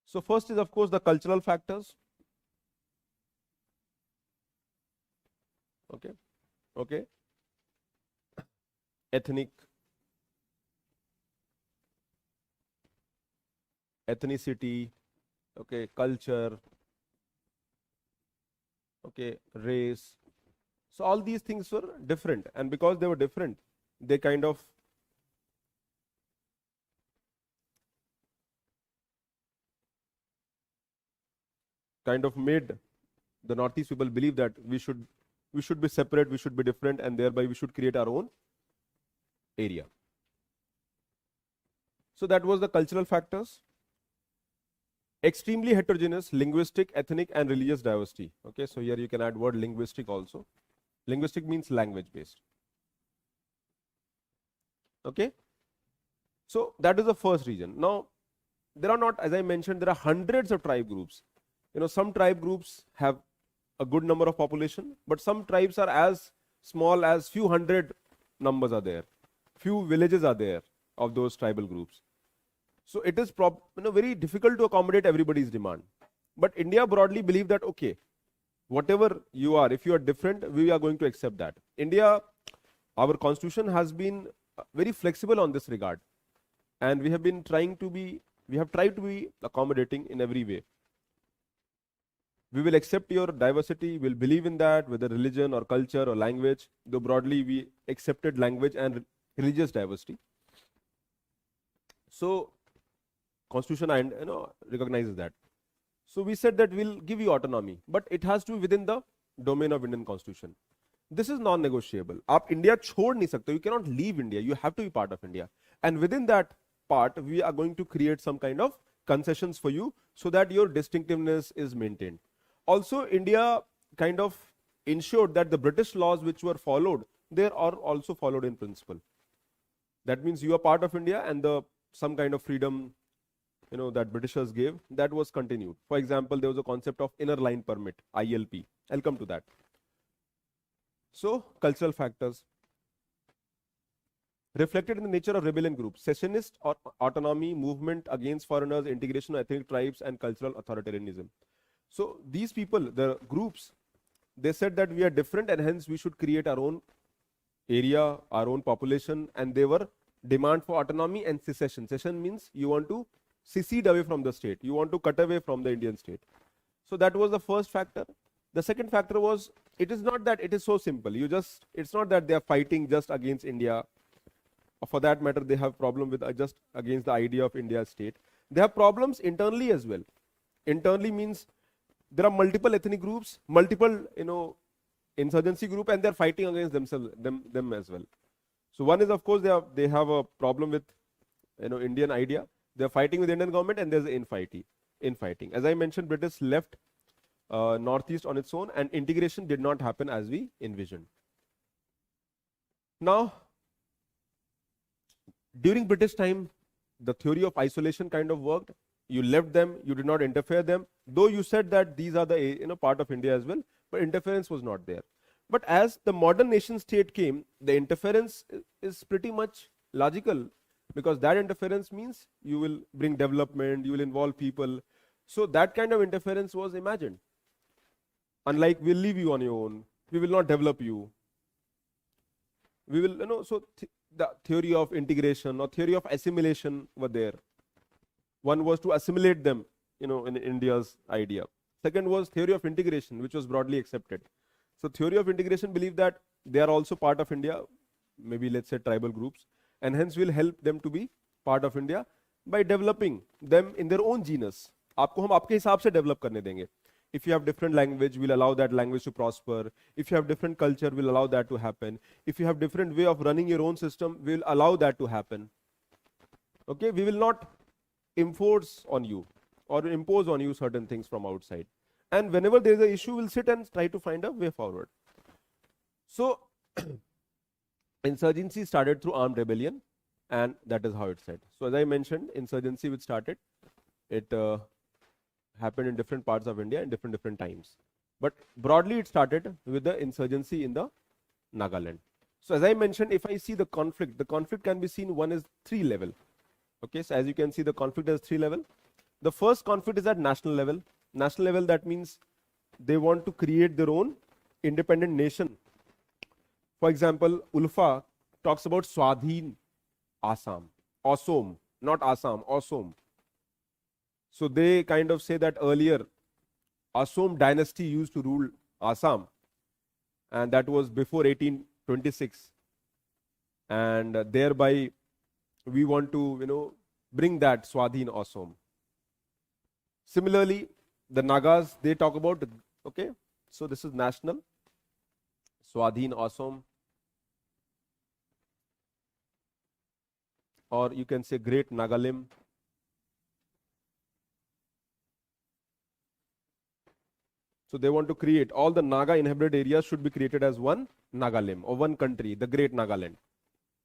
So first is of course the cultural factors. Okay. Ethnicity, okay, culture, okay, race. So all these things were different, and because they were different, they kind of made the Northeast people believe that we should be separate, we should be different, and thereby we should create our own area. So that was the cultural factors. Extremely heterogeneous linguistic, ethnic, and religious diversity. Okay, so here you can add word linguistic also. Linguistic means language based. Okay, so that is the first reason. Now, there are not, as I mentioned, there are hundreds of tribe groups. Some tribe groups have a good number of population, but some tribes are as small as few hundred numbers are there. Few villages are there of those tribal groups. So it is very difficult to accommodate everybody's demand. But India broadly believe that, okay, whatever you are, if you are different, we are going to accept that. India, our constitution has been very flexible on this regard. And we have tried to be accommodating in every way. We will accept your diversity, we'll believe in that, whether religion or culture or language, though broadly we accepted language and religious diversity. So, Constitution recognizes that. So we said that we'll give you autonomy, but it has to be within the domain of Indian Constitution. This is non-negotiable. आप India छोड़ नहीं सकते. You cannot leave India. You have to be part of India. And within that part, we are going to create some kind of concessions for you so that your distinctiveness is maintained. Also, India kind of ensured that the British laws which were followed, they are also followed in principle. That means you are part of India, and some kind of freedom that Britishers gave, that was continued. For example, there was a concept of inner line permit, ILP. I'll come to that. So, cultural factors. Reflected in the nature of rebellion groups, secessionist or autonomy, movement against foreigners, integration of ethnic tribes, and cultural authoritarianism. So, these people, the groups, they said that we are different and hence we should create our own area, our own population, and they were demand for autonomy and secession. Secession means you want to secede away from the state. You want to cut away from the Indian state. So that was the first factor. The second factor was, it is not that it is so simple. It's not that they are fighting just against India. Or for that matter, they have problem with just against the idea of India's state. They have problems internally as well. Internally means there are multiple ethnic groups, multiple, insurgency group, and they're fighting against them as well. So one is, of course, they have a problem with, Indian idea. They're fighting with the Indian government, and there's infighting. As I mentioned, British left Northeast on its own, and integration did not happen as we envisioned. Now, during British time, the theory of isolation kind of worked. You left them, you did not interfere them, though you said that these are the part of India as well, but interference was not there. But as the modern nation state came, the interference is pretty much logical, because that interference means you will bring development, you will involve people. So that kind of interference was imagined. Unlike, we'll leave you on your own, we will not develop you. We will, the theory of integration or theory of assimilation were there. One was to assimilate them, in India's idea. Second was theory of integration, which was broadly accepted. So theory of integration believed that they are also part of India, maybe let's say tribal groups, and hence we'll help them to be part of India by developing them in their own genus. आपको हम आपके हिसाब से develop करने देंगे. If you have different language, we'll allow that language to prosper. If you have different culture, we'll allow that to happen. If you have different way of running your own system, we'll allow that to happen. Okay, we will not enforce on you or impose on you certain things from outside. And whenever there is an issue, we'll sit and try to find a way forward. So, insurgency started through armed rebellion, and that is how it said. So, as I mentioned, insurgency which started, it happened in different parts of India in different times. But broadly, it started with the insurgency in the Nagaland. So, as I mentioned, if I see the conflict can be seen, one is 3 level. Okay, so as you can see, the conflict has 3 level. The first conflict is at national level. National level, that means they want to create their own independent nation. For example, Ulfa talks about Swadhin Assam. Asom, not Assam, Asom. So they kind of say that earlier Asom dynasty used to rule Assam, and that was before 1826. And thereby we want to, bring that Swadhin Asom. Similarly, the Nagas, they talk about, okay, so this is national, Swadhin Asom, or you can say Great Nagalim. So they want to create, all the Naga inhabited areas should be created as one Nagalim or one country, the Great Nagaland.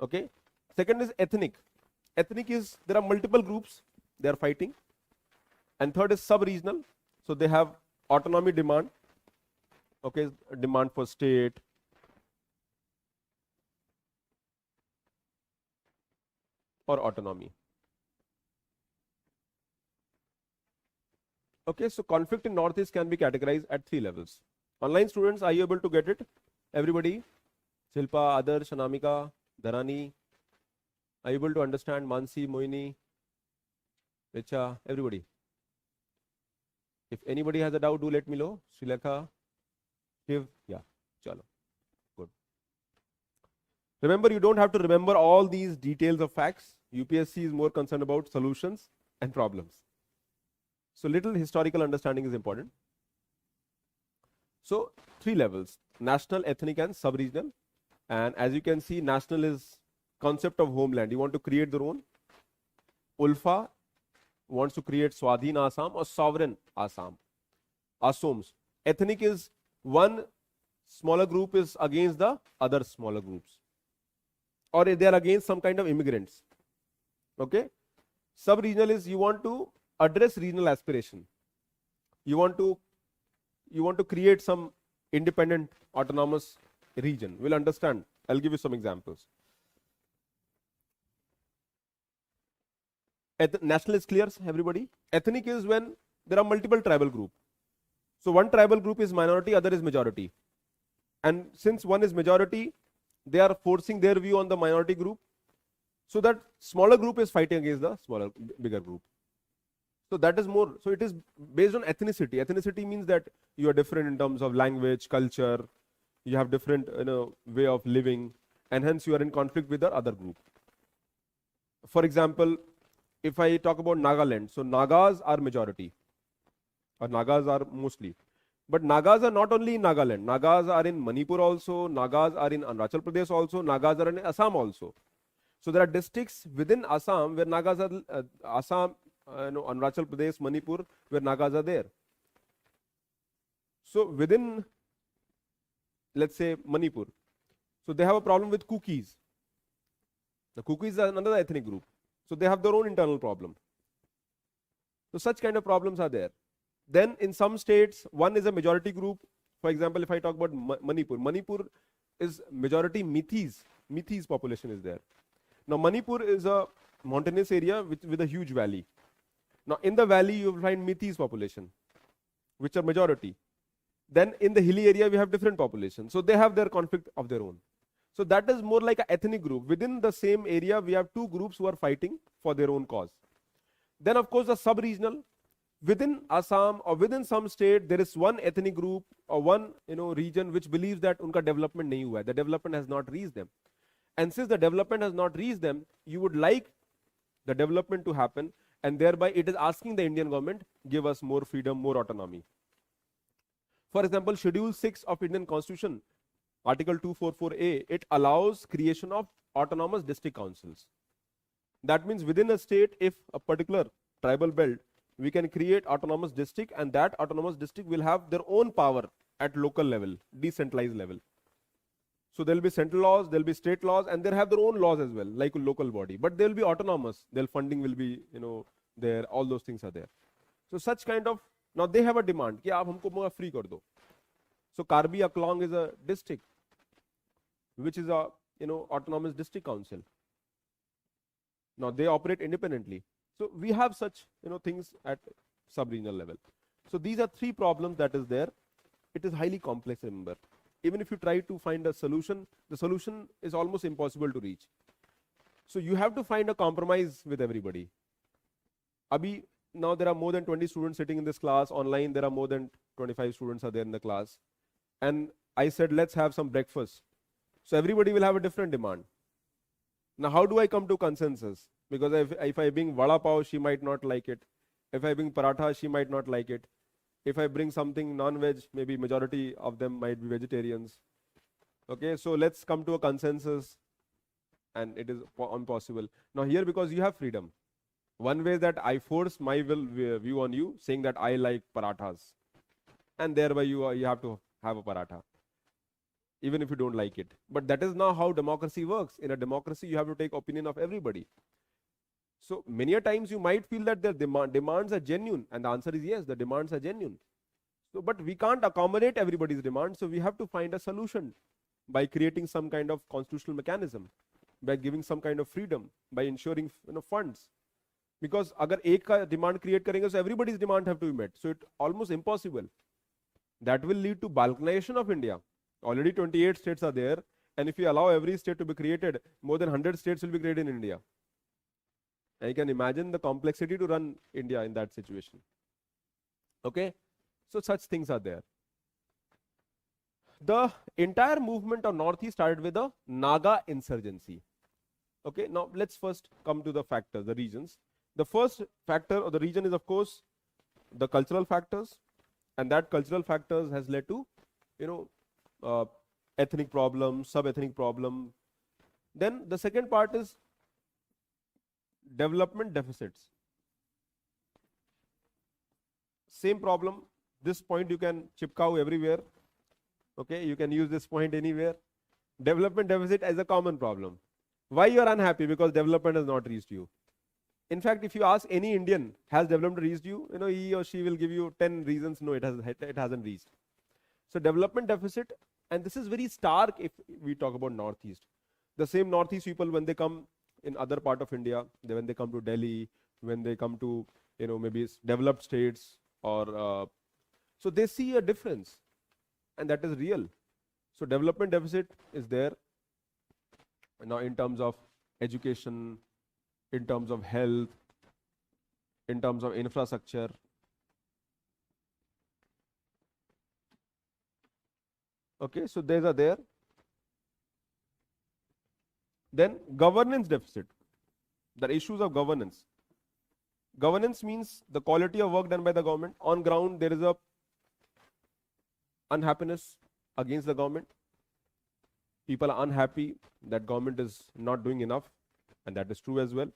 Okay. Second is ethnic. Ethnic is, there are multiple groups, they are fighting. And third is sub-regional. So they have autonomy demand. Okay, demand for state. Or autonomy. Okay, so conflict in Northeast can be categorized at 3 levels. Online students, are you able to get it? Everybody? Shilpa, Adarsh, Anamika, Dharani. Are you able to understand? Mansi, Moini, Richa, everybody? If anybody has a doubt, do let me know. Srilekha, Shiv, yeah, chalo. Good. Remember, you don't have to remember all these details of facts. UPSC is more concerned about solutions and problems. So little historical understanding is important. So 3 levels, national, ethnic and sub-regional. And as you can see, national is concept of homeland. You want to create their own. Ulfa wants to create Swadhin Assam or sovereign Assam. Assoms. Ethnic is one smaller group is against the other smaller groups. Or they are against some kind of immigrants. Okay. Sub-regional is you want to address regional aspiration. You want to create some independent autonomous region. We'll understand. I'll give you some examples. National is clear, everybody. Ethnic is when there are multiple tribal groups. So one tribal group is minority, other is majority. And since one is majority, they are forcing their view on the minority group. So that smaller group is fighting against the bigger group. So that is more, so it is based on ethnicity. Ethnicity means that you are different in terms of language, culture, you have different way of living, and hence you are in conflict with the other group. For example, if I talk about Nagaland, so Nagas are majority, or Nagas are mostly. But Nagas are not only in Nagaland, Nagas are in Manipur also, Nagas are in Arunachal Pradesh also, Nagas are in Assam also. So there are districts within Assam where Nagas are, Assam, Arunachal Pradesh, Manipur, where Nagas are there. So within, let's say, Manipur, so they have a problem with Kukis. The Kukis are another ethnic group. So they have their own internal problem. So such kind of problems are there. Then in some states, one is a majority group. For example, if I talk about Manipur, Manipur is majority Mithis. Mithis population is there. Now Manipur is a mountainous area with a huge valley. Now in the valley, you will find Mithis population, which are majority. Then in the hilly area, we have different populations. So they have their conflict of their own. So that is more like an ethnic group. Within the same area, we have 2 groups who are fighting for their own cause. Then of course the sub-regional, within Assam or within some state, there is one ethnic group or one region which believes that unka development nahi hua hai. The development has not reached them. And since the development has not reached them, you would like the development to happen, and thereby it is asking the Indian government, give us more freedom, more autonomy. For example, Schedule 6 of Indian Constitution, Article 244A, it allows creation of autonomous district councils. That means within a state, if a particular tribal belt, we can create autonomous district, and that autonomous district will have their own power at local level, decentralized level. So there will be central laws, there will be state laws, and they'll have their own laws as well, like a local body. But they'll be autonomous. Their funding will be, there. All those things are there. So such kind of, now they have a demand, कि आप हमको free कर दो. So Karbi Aklong is a district, which is a autonomous district council. Now they operate independently. So we have such things at sub-regional level. So these are three problems that is there. It is highly complex, remember. Even if you try to find a solution, the solution is almost impossible to reach. So you have to find a compromise with everybody. Abhi, now there are more than 20 students sitting in this class. Online, there are more than 25 students are there in the class. And I said, let's have some breakfast. So everybody will have a different demand. Now, how do I come to consensus? Because if I bring vada pav, she might not like it. If I bring paratha, she might not like it. If I bring something non-veg, maybe majority of them might be vegetarians. Okay, so let's come to a consensus, and it is impossible. Now here, because you have freedom, one way that I force my view on you, saying that I like parathas, and thereby you have to have a paratha, even if you don't like it. But that is not how democracy works. In a democracy, you have to take opinion of everybody. So many a times you might feel that their demands are genuine, and the answer is yes, the demands are genuine. So, but we can't accommodate everybody's demands, so we have to find a solution by creating some kind of constitutional mechanism, by giving some kind of freedom, by ensuring funds. Because agar ek ka demand create karenge, so everybody's demand have to be met. So it's almost impossible. That will lead to balkanization of India. Already 28 states are there, and if you allow every state to be created, more than 100 states will be created in India. And you can imagine the complexity to run India in that situation. Okay, so such things are there. The entire movement of Northeast started with the Naga insurgency. Okay, now let's first come to the factors, the regions. The first factor or the region is, of course, the cultural factors, and that cultural factors has led to, ethnic problem, sub-ethnic problem. Then the second part is development deficits. Same problem. This point you can chipkau everywhere. Okay, you can use this point anywhere. Development deficit as a common problem. Why you are unhappy? Because development has not reached you. In fact, if you ask any Indian, has development reached you? He or she will give you 10 reasons. No, it hasn't reached. So development deficit, and this is very stark if we talk about Northeast. The same Northeast people, when they come in other part of India, when they come to Delhi, when they come to maybe developed states, or so they see a difference, and that is real. So development deficit is there. Now in terms of education, in terms of health, in terms of infrastructure. Okay, so these are there. Then governance deficit, the issues of governance. Governance means the quality of work done by the government. On ground, there is a unhappiness against the government. People are unhappy that government is not doing enough, and that is true as well.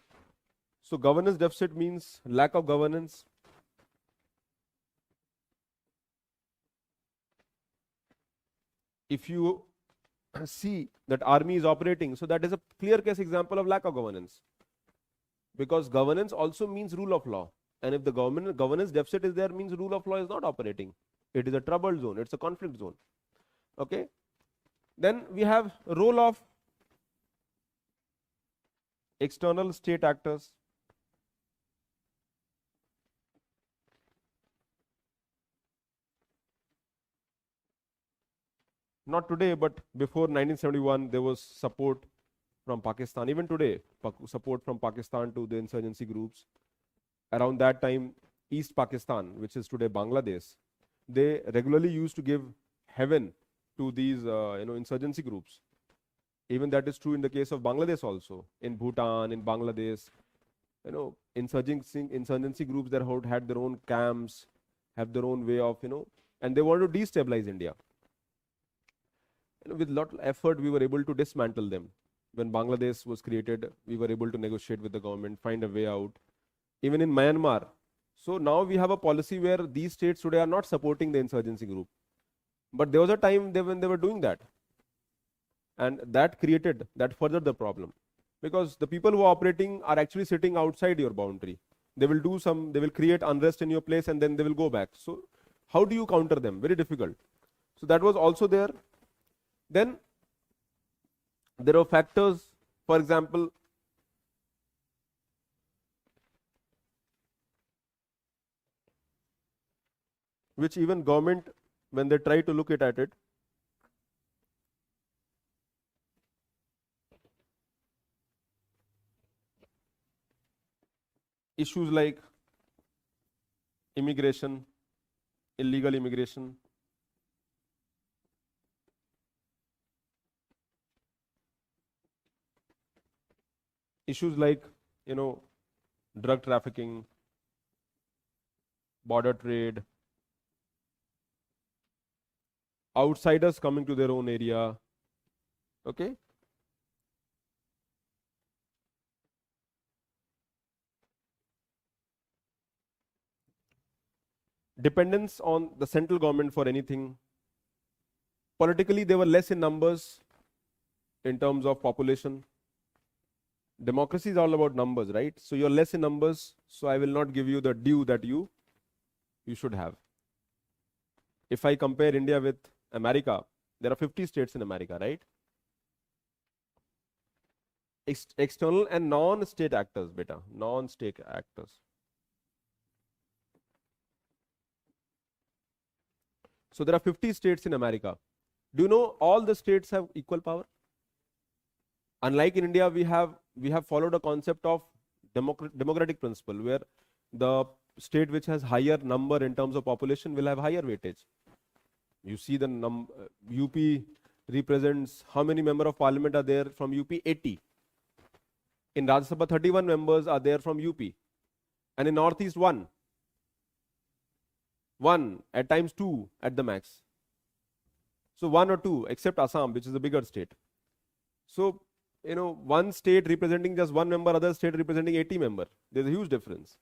So governance deficit means lack of governance. If you see that army is operating, so that is a clear case example of lack of governance. Because governance also means rule of law. And if the governance deficit is there, means rule of law is not operating. It is a troubled zone. It's a conflict zone. Okay. Then we have role of external state actors. Not today, but before 1971, there was support from Pakistan. Even today, support from Pakistan to the insurgency groups. Around that time, East Pakistan, which is today Bangladesh, they regularly used to give heaven to these insurgency groups. Even that is true in the case of Bangladesh also. In Bhutan, in Bangladesh, insurgency groups that had their own camps, have their own way of, and they want to destabilize India. With a lot of effort, we were able to dismantle them. When Bangladesh was created, we were able to negotiate with the government, find a way out. Even in Myanmar. So now we have a policy where these states today are not supporting the insurgency group. But there was a time when they were doing that. And that furthered the problem. Because the people who are operating are actually sitting outside your boundary. They will create unrest in your place, and then they will go back. So how do you counter them? Very difficult. So that was also there. Then there are factors, for example, which even government, when they try to look at it, issues like immigration, illegal immigration, issues like, drug trafficking, border trade, outsiders coming to their own area, okay? Dependence on the central government for anything. Politically, they were less in numbers in terms of population. Democracy is all about numbers, right? So you're less in numbers, so I will not give you the due that you should have. If I compare India with America, there are 50 states in America, right? External and non-state actors, beta, non-state actors. So there are 50 states in America. Do you know all the states have equal power? Unlike in India, we have followed a concept of democratic principle, where the state which has higher number in terms of population will have higher weightage. You see the UP represents, how many member of parliament are there from UP? 80. In Rajya Sabha, 31 members are there from UP. And in Northeast, 1. 1, at times 2 at the max. So 1 or 2, except Assam, which is a bigger state. So, one state representing just 1 member, other state representing 80 member. There's a huge difference.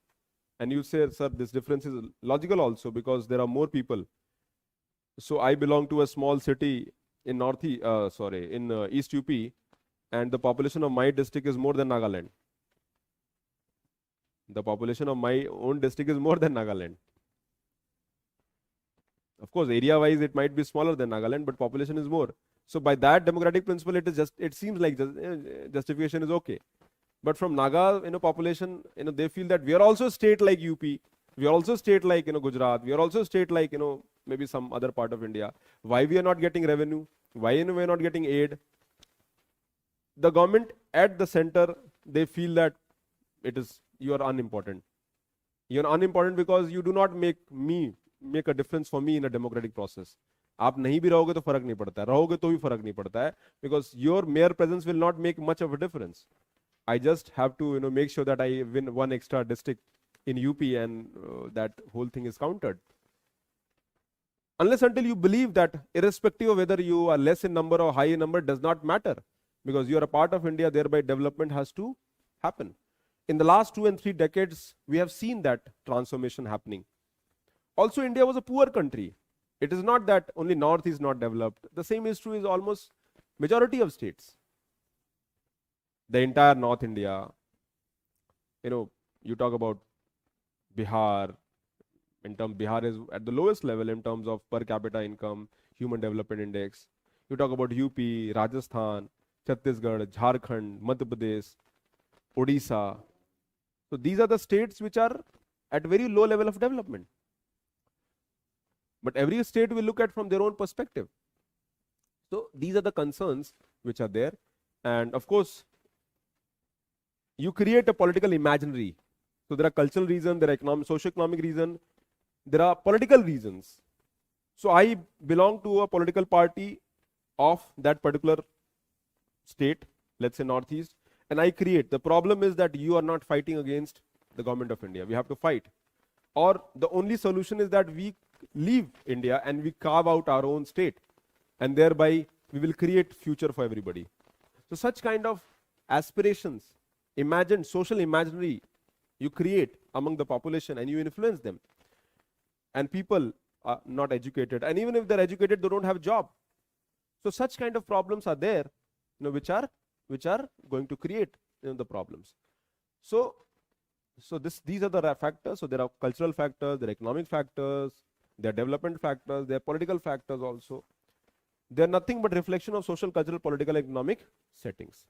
And you say, sir, this difference is logical also because there are more people. So I belong to a small city in East UP, and the population of my district is more than Nagaland. The population of my own district is more than Nagaland. Of course, area-wise, it might be smaller than Nagaland, but population is more. So by that democratic principle, it seems like justification is okay. But from Naga, population, they feel that we are also a state like UP. We are also a state like, Gujarat. We are also a state like, maybe some other part of India. Why we are not getting revenue? Why we are not getting aid? The government at the center, they feel that you are unimportant. You are unimportant because you do not make a difference for me in a democratic process. आप नहीं भी रहोगे तो फर्क नहीं पड़ता है, रहोगे तो भी फर्क नहीं पड़ता है, because your mere presence will not make much of a difference. I just have to make sure that I win 1 extra district in UP and that whole thing is counted. Unless until you believe that irrespective of whether you are less in number or high in number does not matter, because you are a part of India, thereby development has to happen. In the last 2 and 3 decades, we have seen that transformation happening. Also, India was a poor country. It is not that only North is not developed. The same is true is almost majority of states. The entire North India, you talk about Bihar, Bihar is at the lowest level in terms of per capita income, Human Development Index. You talk about UP, Rajasthan, Chhattisgarh, Jharkhand, Madhya Pradesh, Odisha. So these are the states which are at very low level of development. But every state will look at from their own perspective. So these are the concerns which are there. And of course, you create a political imaginary. So there are cultural reasons, there are socio-economic reasons, there are political reasons. So I belong to a political party of that particular state, let's say Northeast, and I create. The problem is that you are not fighting against the government of India. We have to fight. Or the only solution is that we leave India and we carve out our own state, and thereby we will create future for everybody. So such kind of aspirations, imagined social imaginary, you create among the population and you influence them. And people are not educated, and even if they're educated, they don't have a job. So such kind of problems are there, which are going to create the problems. So these are the factors. So there are cultural factors, there are economic factors, there are development factors, there are political factors also. They are nothing but reflection of social, cultural, political, economic settings.